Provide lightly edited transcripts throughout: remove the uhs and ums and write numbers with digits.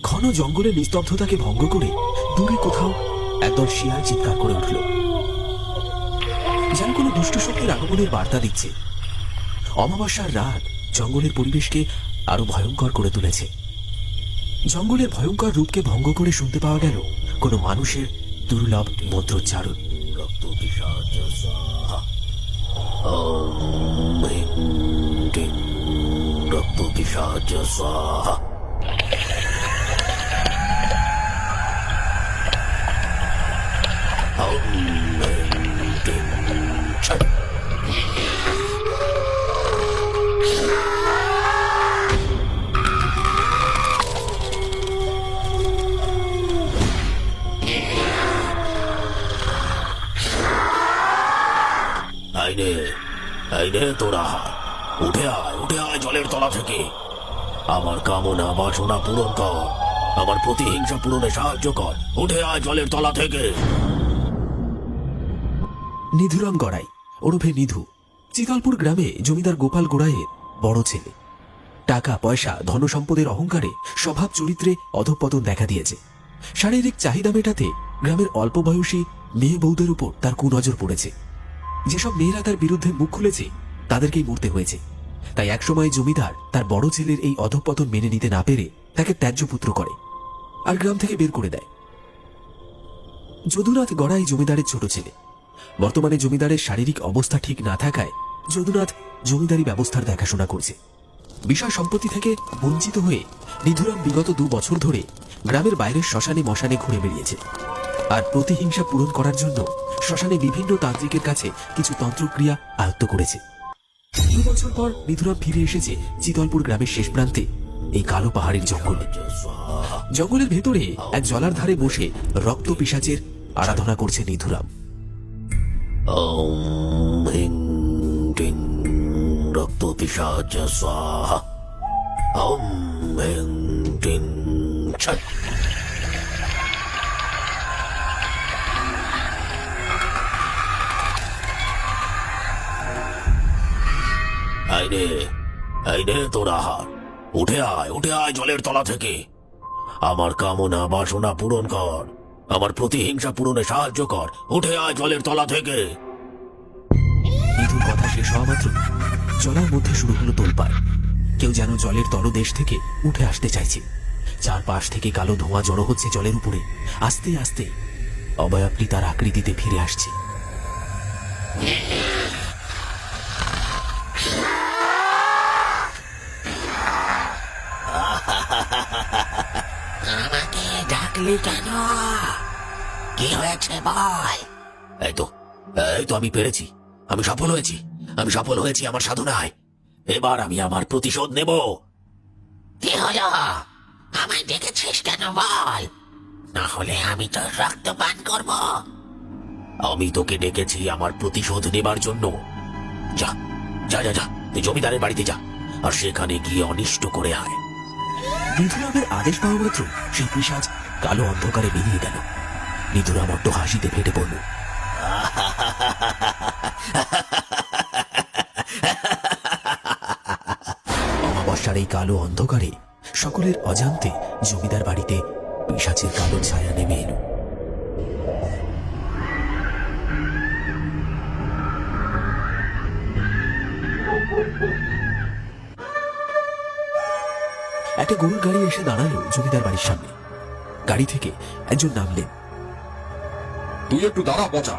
ঘন জঙ্গলের নিস্তব্ধতাকে ভঙ্গ করে দূরে কোথাও একদল শিয়াল চিৎকার করে উঠল, যেন কোনো দুষ্ট শক্তির আগমনের বার্তা দিচ্ছে। অমাবস্যার রাত জঙ্গলের পরিবেশকে আরো ভয়ঙ্কর করে তুলেছে। জঙ্গলের ভয়ঙ্কর রূপকে ভঙ্গ করে শুনতে পাওয়া গেল কোনো মানুষের দুর্লভ মন্ত্রোচ্চারণ। তোরা উঠে আয়, উঠে আয় জলের তলা থেকে। আমার কামনা বাসনা পূরণ কর, আমার প্রতিহিংসা পূরণে সাহায্য কর। উঠে আয় জলের তলা থেকে। নিধুরাম গড়াই ওরফে নিধু চিতলপুর গ্রামে জমিদার গোপাল গোড়াইয়ের বড় ছেলে। টাকা পয়সা ধন সম্পদের অহংকারে স্বভাব চরিত্রে অধঃপতন দেখা দিয়েছে। শারীরিক চাহিদা মেটাতে গ্রামের অল্প বয়সী মেয়ে বউদের উপর তার কুনজর পড়েছে। যেসব মেয়েরা তার বিরুদ্ধে মুখ খুলেছে তাদেরকেই মরতে হয়েছে। তাই একসময় জমিদার তার বড় ছেলের এই অধঃপতন মেনে নিতে না পেরে তাকে ত্যায্য পুত্র করে আর গ্রাম থেকে বের করে দেয়। যদুনাথ গড়াই জমিদারের ছোট ছেলে। বর্তমানে জমিদারের শারীরিক অবস্থা ঠিক না থাকায় যদুনাথ জমিদারি ব্যবস্থার দেখাশোনা করছে। বিষয় সম্পত্তি থেকে বঞ্চিত হয়ে নিধুরাম বিগত 2 বছর ধরে গ্রামের বাইরের শ্মশানে মশানে ঘুরে বেরিয়েছে আর প্রতিহিংসা পূরণ করার জন্য শ্মশানে বিভিন্ন তান্ত্রিকের কাছে কিছু তন্ত্রক্রিয়া আয়ত্ত করেছে। 2 বছর পর নিধুরাম ফিরে এসেছে চিতলপুর গ্রামের শেষ প্রান্তে এই কালো পাহাড়ের জঙ্গলে। জঙ্গলের ভেতরে এক জলার ধারে বসে রক্ত পিশাচের আরাধনা করছে নিধুরাম। ওম হিং টিং রক্ত পিশাচ স্বাহা। ওম হিং টিং ছট। আইনে তোরা উঠে আয়, উঠে আয় জলের তলা থেকে। আমার কামনা বাসনা পূরণ কর, আমার প্রতিহিংসা পূরণে সাহায্য কর। উঠে আয় জলের তলা থেকে। নিধুর কথা শেষ হওয়া মাত্র জলার মধ্যে শুরু হলো তোলপাড়। কেউ যেন জলের তলদেশ থেকে উঠে আসতে চাইছে। চারপাশ থেকে কালো ধোঁয়া জড়ো হচ্ছে জলের উপরে। আস্তে আস্তে অবয়বটি তার আকৃতিতে ফিরে আসছে। আমাকে ডাকলি কেন? কি হয়েছে বল? এই তো আমি পেরেছি, আমি সফল হয়েছি আমার সাধনায়। এবার আমি আমার প্রতিশোধ নেব। কি হলো? আমায় ডেকেছিস কেন বল, না হলে আমি তোর রক্ত পান করব। আমি তোকে ডেকেছি আমার প্রতিশোধ নেবার জন্য। যা যা যা যা, তুই জমিদারের বাড়িতে যা আর সেখানে গিয়ে অনিষ্ট করে আয়। নিধুরামের আদেশ পাওয়া মাত্র সেই পিশাচ কালো অন্ধকারে বেরিয়ে গেল। নিধুরাম অট্ট হাসিতে ফেটে পড়ল। অমাবস্যার এই কালো অন্ধকারে সকলের অজান্তে জমিদার বাড়িতে পিশাচের কালো ছায়া নেমে এলো। একটা গরুর গাড়ি এসে দাঁড়ালো জমিদার বাড়ির সামনে। গাড়ি থেকে একজন নামলেন। তুই একটু দাঁড়া পচা,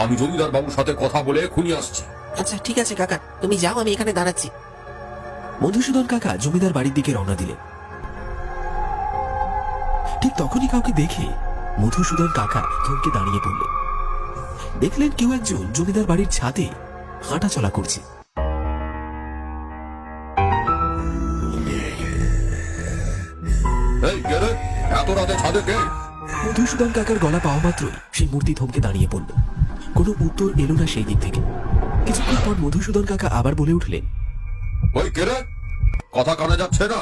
আমি জমিদার বাবুর সাথে কথা বলে এক্ষুনি আসছি। আচ্ছা ঠিক আছে কাকা, তুমি যাও, আমি এখানে দাঁড়াচ্ছি। মধুসূদন কাকা জমিদার বাড়ির দিকে রওনা দিলেন। ঠিক তখনই কাউকে দেখে মধুসূদন কাকা থমকে দাঁড়িয়ে পড়লেন। দেখলেন কেউ একজন জমিদার বাড়ির ছাদে হাঁটা চলা করছে। এই কে রে? এত রাতে ছাদে কে? মধুসূদন কাকার গলা পাওয়া মাত্রই সেই মূর্তি থমকে দাঁড়িয়ে পড়ল। কোনো উত্তর এলো না সেই দিক থেকে। কিছুক্ষণ পর মধুসূদন কাকা আবার বলে উঠলেন, ওই কে রে? কথা কানে যাচ্ছে না?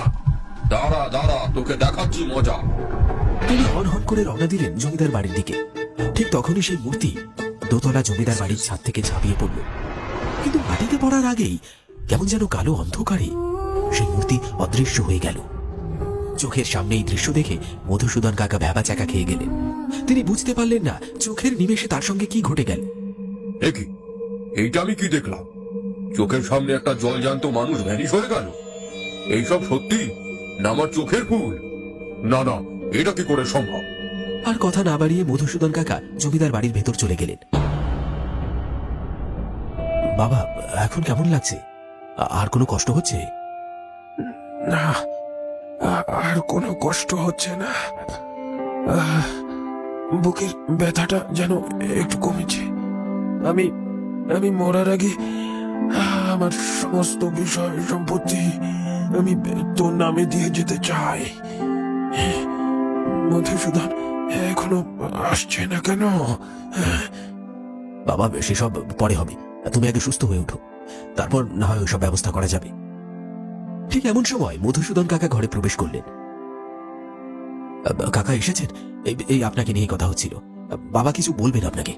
দাঁড়া দাঁড়া, তোকে দেখাচ্ছি মজা। তিনি হন হন করে রওনা দিলেন জমিদার বাড়ির দিকে। ঠিক তখনই সেই মূর্তি দোতলা জমিদার বাড়ির ছাদ থেকে ঝাঁপিয়ে পড়ল, কিন্তু মাটিতে পড়ার আগেই কেমন যেন কালো অন্ধকারে সেই মূর্তি অদৃশ্য হয়ে গেল। চোখের সামনে এই দৃশ্য দেখে মধুসূদন কাকা ভ্যাবা চাকা খেয়ে গেলেন। তিনি বুঝতে পারলেন না চোখের নিমেষে তার সঙ্গে কি ঘটে গেল। কি এইটা আমি কি দেখলাম? চোখের সামনে একটা জলজান্ত মানুষ ভ্যানিশ হয়ে গেল। এইসব সত্যি না আমার চোখের ভুল? না না, এটা কি করে সম্ভব? আর কথা না বাড়িয়ে মধুসূদন কাকা জমিদার বাড়ির ভেতর চলে গেলেন। বাবা, এখন কেমন লাগছে? আর কোনো কষ্ট হচ্ছে? না, আর কোনো কষ্ট হচ্ছে না। বুকের ব্যথাটা যেন একটু কমেছে। আমি আমি মরার আগে আমার সমস্ত বিষয় সম্পত্তি আমি তোর নামে দিয়ে যেতে চাই। মধুসূদন এখনো আসছে না কেন? বাবা, সেসব পরে হবে। তুমি আগে সুস্থ হয়ে ওঠো, তারপর না হয় ওইসব ব্যবস্থা করা যাবে। ঠিক এমন সময় মধুসূদন কাকা ঘরে প্রবেশ করলেন। কাকা এসেছেন? এই আপনাকে নিয়ে কথা হচ্ছিল। বাবা কিছু বলবেন আপনাকে।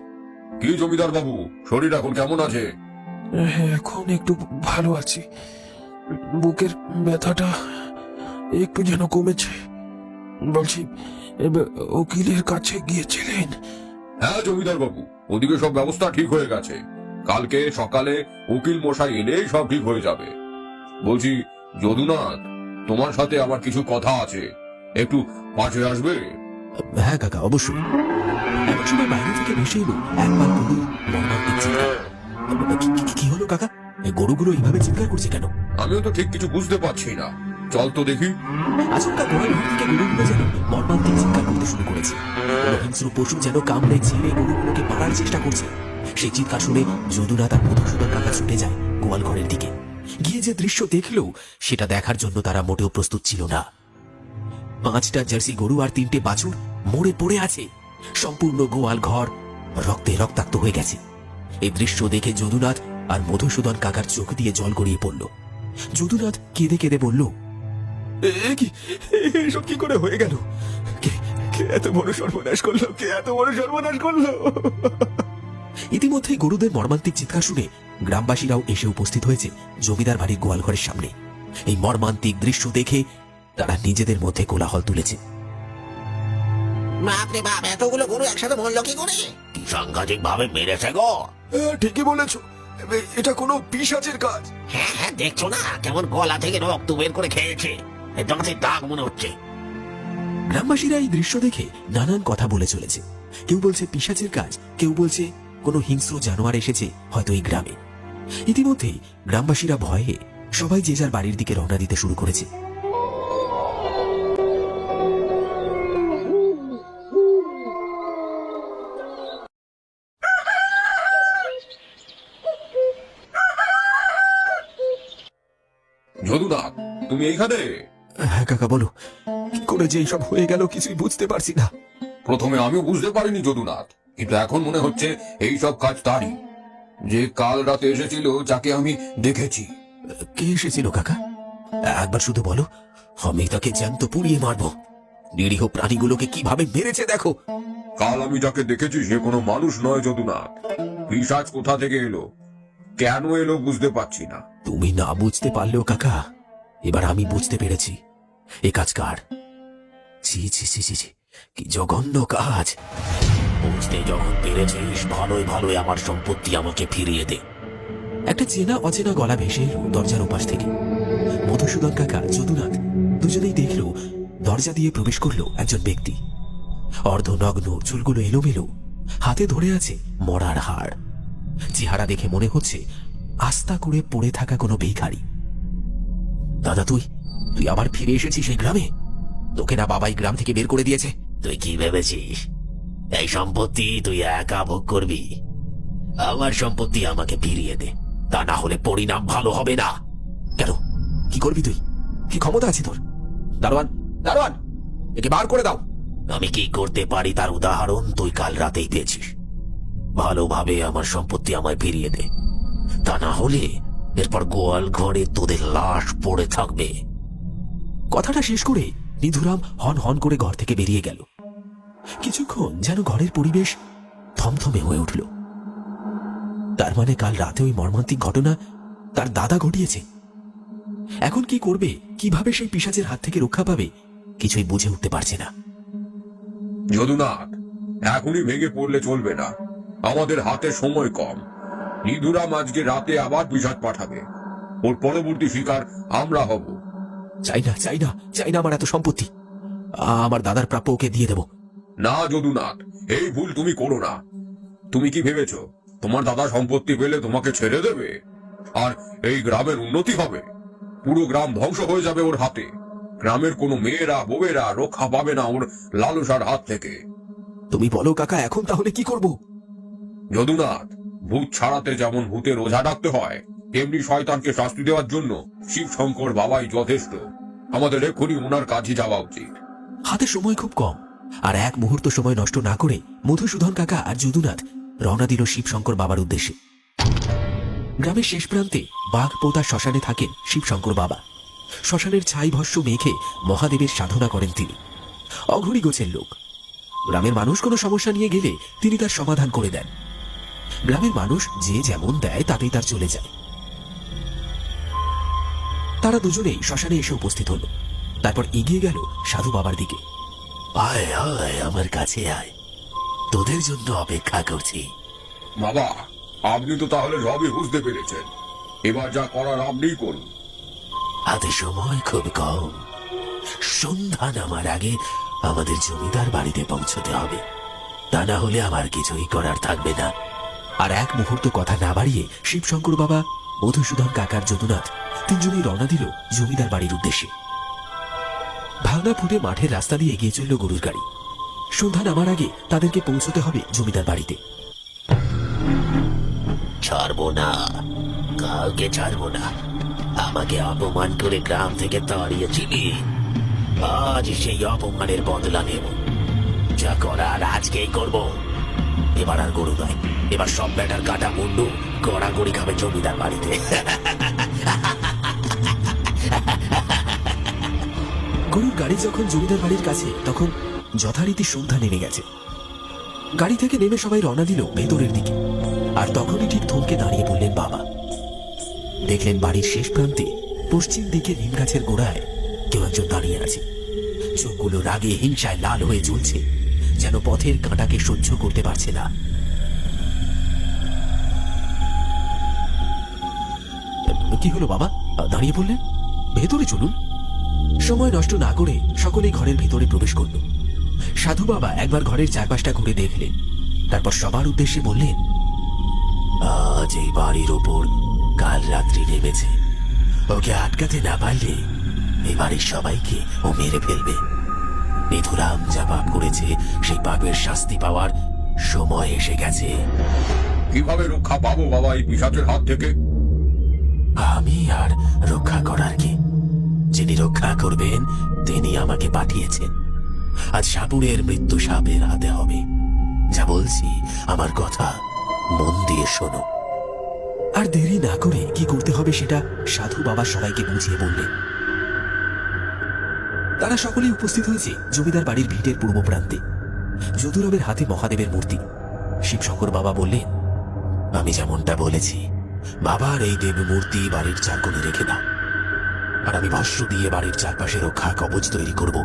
কি জমিদার বাবু, শরীর এখন কেমন আছে? এখন একটু ভালো আছি। বুকের ব্যথাটা একটু যেন কমেছে। বলছি, উকিলের কাছে গিয়েছিলেন? হ্যাঁ জমিদার বাবু, ওদিকে সব ব্যবস্থা ঠিক হয়ে গেছে। কালকে সকালে উকিল মশাই এলেই সব ঠিক হয়ে যাবে। বলছি যদুনাথ, তোমার সাথে আমার কিছু কথা আছে, একটু পাশে আসবে? হ্যাঁ কাকা, অবশ্যই। এমন সময় বাইরে থেকে ভেসে এলো একবার গরু মর্মান্তিক চিৎকার। কি হলো কাকা? এই গরুগুলো এইভাবে চিৎকার করছে কেন? আমিও তো ঠিক কিছু বুঝতে পারছি না। চল তো দেখি। আচমকা গোয়াল ঘর থেকে গরুগুলো যেন মর্মান্তিক চিৎকার করতে শুরু করেছে। হিংস্র পশু যেন কামড়ে ছিঁড়ে গরুগুলোকে মারার চেষ্টা করছে। সেই চিৎকার শুনে যদুনাথ আর মধুসূদন কাকা ছুটে যায় গোয়াল ঘরের দিকে। গিয়ে যে দৃশ্য দেখলো সেটা দেখার জন্য তারা মোটেও প্রস্তুত ছিল না। 5টা জার্সি গরু আর 3টে বাছুর মরে পড়ে আছে। সম্পূর্ণ গোয়াল ঘর রক্তে রক্তাক্ত হয়ে গেছে। এই দৃশ্য দেখে যদুনাথ আর মধুসূদন কাকার চোখ দিয়ে জল গড়িয়ে পড়ল। যদুনাথ কেঁদে কেঁদে বলল, এসব কি করে হয়ে গেল? কে এত বড় সর্বনাশ করলো? কে এত বড় সর্বনাশ করলো? ইতিমধ্যে গরুদের মর্মান্তিক চিৎকার শুনে গ্রামবাসীরাও এসে উপস্থিত হয়েছে জমিদার বাড়ির গোয়ালঘরের সামনে। এই মর্মান্তিক দৃশ্য দেখে তারা নিজেদের মধ্যে কোলাহল তুলেছে। বাপরে বাপ, এতগুলো গরু একসাথে মরলো কি করে? কি সাংঘাতিক ভাবে মেরেছে গো! ঠিকই বলেছো, এটা কোনো পিশাচের কাজ। হ্যাঁ হ্যাঁ, দেখছো না কেমন গলা থেকে রক্ত বের করে খেয়েছে? দাঁতের দাগ মনে হচ্ছে। গ্রামবাসীরা এই দৃশ্য দেখে নানান কথা বলে চলেছে। কেউ বলছে পিশাচের কাজ, কেউ বলছে কোনো হিংস্র জানোয়ার এসেছে হয়তো এই গ্রামে। ইতিমধ্যেই গ্রামবাসীরা ভয়ে সবাই যে যার বাড়ির দিকে রওনা দিতে শুরু করেছে। যদুনাথ, তুমি এইখানে? হ্যাঁ কাকা, বলো। কি করে যে এইসব হয়ে গেল কিছুই বুঝতে পারছি না। প্রথমে আমিও বুঝতে পারিনি যদুনাথ, কিন্তু এখন মনে হচ্ছে এই সব কাজ তারই, যে কাল রাতে এসেছিল, যাকে আমি দেখেছি। কে এসেছিল কাকা? একবার শুধু বলো, আমি তাকে জ্যান্ত পুড়িয়ে মারবো। নিরীহ প্রাণীগুলোকে কিভাবে মেরেছে দেখো। কাল আমি যাকে দেখেছি সে কোনো মানুষ নয় যদুনাথ। পিশাচ কোথা থেকে এলো, কেন এলো বুঝতে পারছি না। তুমি না বুঝতে পারলেও কাকা, এবার আমি বুঝতে পেরেছি এ কাজ কার। ছি ছি ছি ছি ছি, কি জঘন্য কাজ! বুঝতে যখন পেরেছিস, ভালোই ভালোই আমার সম্পত্তি আমাকে ফিরিয়ে দে। একটা চেনা অচেনা গলা ভেসে এলো দরজার ওপাশ থেকে। মধুসূদন কাকা, যদুনাথ দুজনেই দেখল দরজা দিয়ে প্রবেশ করলো একজন ব্যক্তি। অর্ধনগ্ন, চুলগুলো এলোমেলো, হাতে ধরে আছে মরার হাড়। চেহারা দেখে মনে হচ্ছে আস্তা করে পড়ে থাকা কোনো ভিখারি। দাদা, তুই আবার ফিরে এসেছিস এই গ্রামে? তোকে না বাবাই গ্রাম থেকে বের করে দিয়েছে? তুই কি ভেবেছিস এই সম্পত্তি তুই একা ভোগ করবি? আমার সম্পত্তি আমাকে ফিরিয়ে দে, তা না হলে পরিণাম ভালো হবে না। কেন, কি করবি তুই? কি ক্ষমতা আছে তোর? দারোয়ান, দারোয়ান, একে বার করে দাও। আমি কি করতে পারি তার উদাহরণ তুই কাল রাতেই পেয়েছিস। ভালোভাবে আমার সম্পত্তি আমায় ফিরিয়ে দে, তা না হলে এরপর গোয়াল ঘরে তোদের লাশ পড়ে থাকবে। কথাটা শেষ করে নিধুরাম হন হন করে ঘর থেকে বেরিয়ে গেল। কিছুক্ষণ যেন ঘরের পরিবেশ থমথমে হয়ে উঠল। তার মানে কাল রাতে ওই মর্মান্তিক ঘটনা তার দাদা ঘটিয়েছে। এখন কি করবে, কিভাবে সেই পিশাচের হাত থেকে রক্ষা পাবে, কিছুই বুঝে উঠতে পারছে না। যদুনাথ, এখনই ভেঙে পড়লে চলবে না। আমাদের হাতে সময় কম। নিধুরাম আজকে রাতে আবার পিশাচ পাঠাবে। ওর পরবর্তী শিকার আমরা হব। চাই না, চাই না, চাই না আমার এত সম্পত্তি। আমার দাদার প্রাপ্য ওকে দিয়ে দেব। না যদুনাথ, এই ভুল তুমি করো না। তুমি কি ভেবেছো তোমার দাদা সম্পত্তি পেলে তোমাকে ছেড়ে দেবে আর এই গ্রামের উন্নতি হবে? পুরো গ্রাম ধ্বংস হয়ে যাবে ওর হাতে। গ্রামের কোনো মেয়েরা বউয়েরা রক্ষা পাবে না ওর লালসার হাত থেকে। তুমি বলো কাকা, এখন তাহলে কি করব? যদুনাথ, ভূত ছাড়াতে যেমন ভূতের ওঝা ডাকতে হয়, তেমনি শয়তানকে শাস্তি দেওয়ার জন্য শিব শঙ্কর বাবাই যথেষ্ট। আমাদের এক্ষুনি ওনার কাছে যাওয়া উচিত। হাতে সময় খুব কম, আর এক মুহূর্ত সময় নষ্ট না করে মধুসূদন কাকা আর যদুনাথ রওনা দিল শিবশঙ্কর বাবার উদ্দেশ্যে। গ্রামের শেষ প্রান্তে বাঘ পোতা শ্মশানে থাকেন শিবশঙ্কর বাবা। শ্মশানের ছাই ভস্য মেখে মহাদেবের সাধনা করেন তিনি। অঘরি গোছের লোক। গ্রামের মানুষ কোনো সমস্যা নিয়ে গেলে তিনি তার সমাধান করে দেন। গ্রামের মানুষ যে যেমন দেয় তাতেই তার চলে যায়। তারা দুজনেই শ্মশানে এসে উপস্থিত হল। তারপর এগিয়ে গেল সাধু বাবার দিকে। আয় আয়, আমার কাছে আয়, তোদের জন্য অপেক্ষা করছি। বাবা, আপনি তো তাহলে সবই বুঝতে পেরেছেন। এবার যা করার আপনিই করুন। হাতে সময় খুব কম। সন্ধ্যা নামার আগে আমাদের জমিদার বাড়িতে পৌঁছতে হবে, তা না হলে আমার কিছুই করার থাকবে না। আর এক মুহূর্ত কথা না বাড়িয়ে শিবশঙ্কর বাবা, মধুসূদন কাকার যদুনাথ তিনজনই রওনা দিল জমিদার বাড়ির উদ্দেশ্যে। ভাঙা ফুটে মাঠের রাস্তা দিয়ে এগিয়ে চলল গরুর গাড়ি। সন্ধ্যা নামার আগে তাদেরকে পৌঁছতে হবে জমিদার বাড়িতে। ছাড়বো না, কাউকে ছাড়বো না। আমাকে অপমান করে গ্রাম থেকে তাড়িয়েছিলি, আজ সেই অপমানের বদলা নেব। যা করার আজকেই করব। এবার আর গরু নয়, এবার সব ব্যাটার কাটা মুন্ডু গড়াগড়ি খাবে জমিদার বাড়িতে। গরুর গাড়ি যখন জমিদার বাড়ির কাছে, তখন যথারীতি সন্ধ্যা নেমে গেছে। গাড়ি থেকে নেমে সবাই রওনা দিল ভেতরের দিকে। আর তখনই ঠিক থমকে দাঁড়িয়ে পড়লেন বাবা। দেখলেন বাড়ির শেষ প্রান্তে পশ্চিম দিকে নিম গাছের গোড়ায় কেউ একজন দাঁড়িয়ে আছে। চোখগুলো রাগে হিংসায় লাল হয়ে জ্বলছে, যেন পথের কাঁটাকে সহ্য করতে পারছে না। কি হলো বাবা, দাঁড়িয়ে পড়লেন? ভেতরে চলুন। সময় নষ্ট না করে সকলেই ঘরের ভেতরে প্রবেশ করল। সাধু বাবা একবার ঘরের চারপাশটা ঘুরে দেখলেন, তারপর সবার উদ্দেশ্যে বললেন, আজ এই বাড়ির ওপর কাল রাত্রি নেমেছে। ওকে আটকাতে না পারলে এই বাড়ির সবাইকে ও মেরে ফেলবে। নিধুরাম যা পাপ করেছে, সেই পাপের শাস্তি পাওয়ার সময় এসে গেছে। কিভাবে রক্ষা পাবো বাবা এই পিশাচের হাত থেকে? আমি আর রক্ষা করার কি? যিনি রক্ষা করবেন তিনি আমাকে পাঠিয়েছেন। আজ সাপুরের মৃত্যু সাপের হাতে হবে। যা বলছি আমার কথা মন দিয়ে শোনো। আর দেরি না করে কি করতে হবে সেটা সাধু বাবা সবাইকে বুঝিয়ে বললেন। তারা সকলেই উপস্থিত হয়েছে জমিদার বাড়ির ভিটের পূর্ব প্রান্তে। যদুরামের হাতে মহাদেবের মূর্তি। শিবশঙ্কর বাবা বললেন, আমি যেমনটা বলেছি, বাবার এই দেব মূর্তি বাড়ির চার কোণে রেখে দাও, আর আমি ভস্ম দিয়ে বাড়ির চারপাশে রক্ষা কবচ তৈরি করব।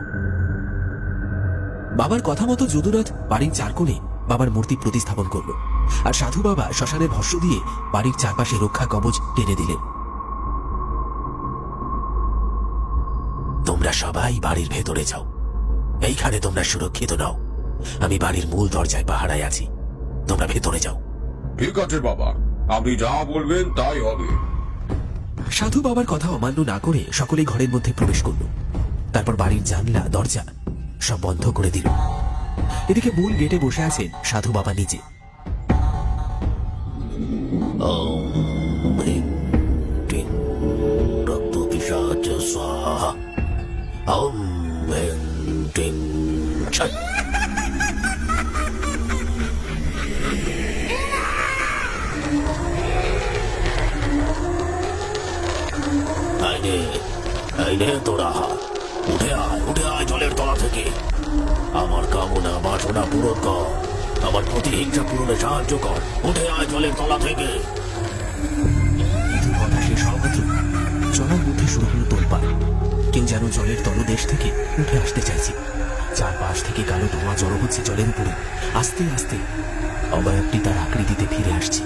বাবার কথা মতো যদুনাথ বাড়ির চার কোণে বাবার মূর্তি প্রতিস্থাপন করল, আর সাধু বাবা শ্মশানের ভস্ম দিয়ে বাড়ির চারপাশে রক্ষা কবচ টেনে দিলেন। তোমরা সবাই বাড়ির ভেতরে যাও, এইখানে তোমরা সুরক্ষিত নাও। আমি বাড়ির মূল দরজায় পাহারায় আছি, তোমরা ভেতরে যাও। ঠিক আছে বাবা, আপনি যা বলবেন তাই হবে। সাধু বাবার কথা অমান্য না করে সকলেই ঘরের মধ্যে প্রবেশ করল। তারপর বাড়ির জানলা দরজা সব বন্ধ করে দিল। এদিকে মূল গেটে বসে আছেন সাধু বাবা নিজে। ওম হ্রিং ক্লিং রক্তপিশাচ স্বাহা। ওম হ্রিং ক্লিং ছট। এই নে তোরা, উঠে আয় জলের তলা থেকে। আমার কামনা বাসনা পূরণ কর, আমার প্রতিহিংসা পূরণে সাহায্য কর। উঠে আয় জলের তলা থেকে। কথা শেষ জলার মধ্যে শুরু হলো তোলপাড়। কেউ যেন জলের তলদেশ থেকে উঠে আসতে চাইছে। চারপাশ থেকে কালো ধোঁয়া জড়ো হচ্ছে জলের উপরে। আস্তে আস্তে অবয়বটি তার আকৃতিতে ফিরে আসছে।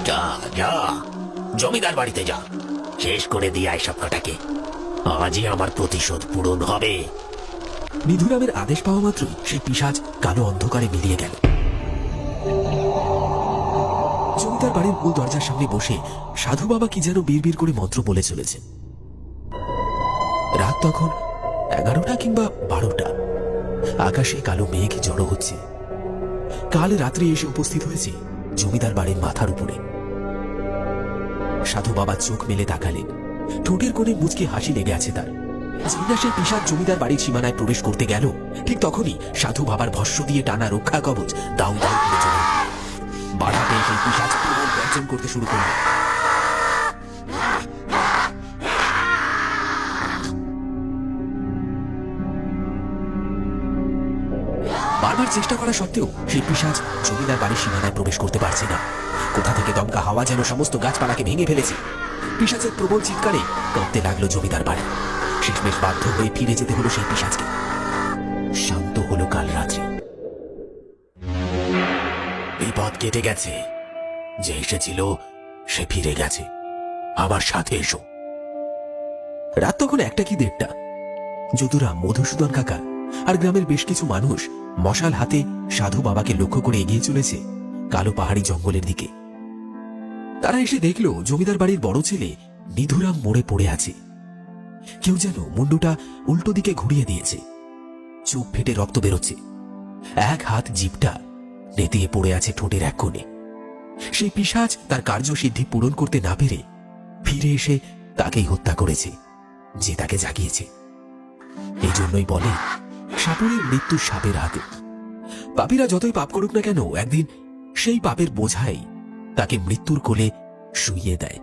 যা যা, জমিদার বাড়িতে যা, শেষ করে দিয়ে আয় সবকটাকে। আজই আমার প্রতিশোধ পূরণ হবে। নিধুরামের আদেশ পাওয়া মাত্রই সেই পিশাচ কালো অন্ধকারে মিলিয়ে গেল। জমিদার বাড়ির মূল দরজার সামনে বসে সাধু বাবা কি যেন বিড়বিড় করে মন্ত্র বলে চলেছেন। রাত তখন 11টা কিংবা 12টা। আকাশে কালো মেঘ জড়ো হচ্ছে। কাল রাত্রে এসে উপস্থিত হয়েছে জমিদার বাড়ির মাথার উপরে। সাধু বাবা চোখ মেলে তাকালেন। ঠোঁটের কোণে মুচকি হাসি লেগে আছে তার। যেই না সেই পিশাচ জমিদার বাড়ির সীমানায় প্রবেশ করতে গেল, ঠিক তখনই সাধু বাবার ভস্য দিয়ে টানা রক্ষা কবচ দাউ দাউ করে চলে বাড়াতে সেই পিশাচ প্রবল গর্জন করতে শুরু করল। বারবার চেষ্টা করা সত্ত্বেও সেই পিশাচ জমিদার বাড়ির সীমানায় প্রবেশ করতে পারছে না। কোথা থেকে দমকা হাওয়া যেন সমস্ত গাছপালাকে ভেঙে ফেলেছে। পিশাচের প্রবল চিৎকারে কাঁপতে লাগলো জমিদার বাড়ি। শেষমেশ বাধ্য হয়ে ফিরে যেতে হলো সেই পিশাচকে। শান্ত হলো কাল রাত্রি। বিপদ কেটে গেছে। যে এসেছিল সে ফিরে গেছে। আমার সাথে এসো। রাত তখন 1টা কি 1:30। যদুরাম, মধুসূদন কাকা আর গ্রামের বেশ কিছু মানুষ মশাল হাতে সাধু বাবাকে লক্ষ্য করে এগিয়ে চলেছে কালো পাহাড়ি জঙ্গলের দিকে। তারা এসে দেখল জমিদার বাড়ির বড় ছেলে নিধুরাম মরে পড়ে আছে। কেউ যেন মুন্ডুটা উল্টো দিকে ঘুরিয়ে দিয়েছে। চোখ ফেটে রক্ত বেরোচ্ছে। এক হাত জিভটা নেতিয়ে পড়ে আছে ঠোঁটের এক কোণে। সেই পিশাচ তার কার্যসিদ্ধি পূরণ করতে না পেরে ফিরে এসে তাকেই হত্যা করেছে, যে তাকে জাগিয়েছে। এই জন্যই বলে সাপুরের মৃত্যু সাপের হাতে। পাপীরা যতই পাপ করুক না কেন, একদিন সেই পাপের বোঝাই তাকে মৃত্যুর কোলে শুইয়ে দেয়।